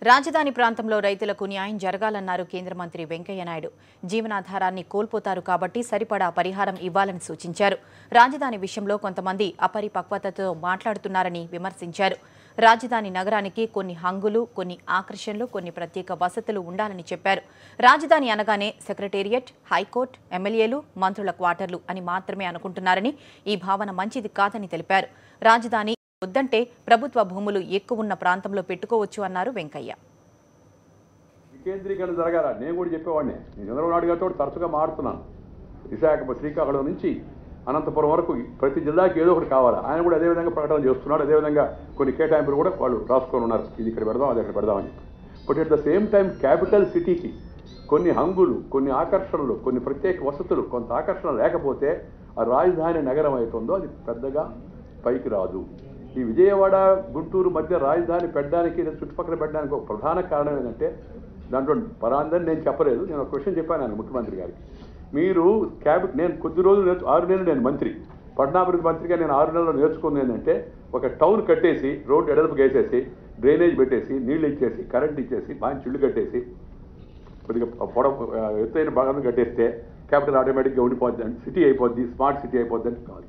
రాజధాని ప్రాంతంలో రైతులకు న్యాయం జరగాలన్నారు కేంద్ర మంత్రి వెంకయ్య నాయుడు. జీవనాధారాన్ని కోల్పోతారు కాబట్టి సరిపడా పరిహారం ఇవ్వాలని సూచించారు. రాజధాని విషయంలో కొంతమంది అపరిపక్వతతో మాట్లాడుతున్నారని విమర్శించారు. రాజధాని నగరానికి కొన్ని హంగులు, కొన్ని ఆకర్షణలు, కొన్ని ప్రత్యేక వసతులు ఉండాలని చెప్పారు. రాజధాని అనగానే సెక్రటేరియట్, హైకోర్టు, ఎమ్మెల్యేలు, మంత్రుల క్వార్టర్లు అని మాత్రమే అనుకుంటున్నారని, ఈ భావన మంచిది కాదని తెలిపారు. రాజధాని వద్దంటే ప్రభుత్వ భూములు ఎక్కువ ఉన్న ప్రాంతంలో పెట్టుకోవచ్చు అన్నారు వెంకయ్య. వికేంద్రీకరణ జరగాల నేను కూడా చెప్పేవాడిని. నేను చంద్రబాబు నాయుడు గారితో తరచుగా మాట్లాడుతున్నాను. శ్రీకాకుళం నుంచి అనంతపురం వరకు ప్రతి జిల్లాకి ఏదో ఒకటి కావాలి. ఆయన కూడా అదేవిధంగా ప్రకటన చేస్తున్నాడు. అదేవిధంగా కొన్ని కేటాయింపులు కూడా వాళ్ళు రాసుకొని ఉన్నారు. ఇది ఇక్కడ పెడదాం, అది అక్కడ పెడదామని. But at the same time capital సిటీకి కొన్ని హంగులు, కొన్ని ఆకర్షణలు, కొన్ని ప్రత్యేక వసతులు, కొంత ఆకర్షణ లేకపోతే ఆ రాజధాని నగరం అవుతుందో అది పెద్దగా పైకి రాదు. ఈ విజయవాడ గుంటూరు మధ్య రాజధాని పెట్టడానికి, చుట్టుపక్కల పెట్టడానికి ఒక ప్రధాన కారణం ఏంటంటే, దాంట్లో పరాందని నేను చెప్పలేదు. నేను ఒక క్వశ్చన్ చెప్పాను ఆయన ముఖ్యమంత్రి గారికి. మీరు నేను కొద్ది రోజులు 6 నెలలు నేను మంత్రి, పట్టణాభివృద్ధి మంత్రిగా నేను 6 నెలలు నేర్చుకుంది ఏంటంటే, ఒక టౌన్ కట్టేసి రోడ్డు ఎడల్పు వేసేసి డ్రైనేజ్ పెట్టేసి నీళ్ళు ఇచ్చేసి కరెంట్ ఇచ్చేసి మంచి ఇళ్ళు కట్టేసి కొద్దిగా ఎత్తైన భాగాన్ని కట్టేస్తే క్యాపిటల్ ఆటోమేటిక్గా ఉండిపోద్ది, సిటీ అయిపోద్ది, స్మార్ట్ సిటీ అయిపోద్ది అని కాదు.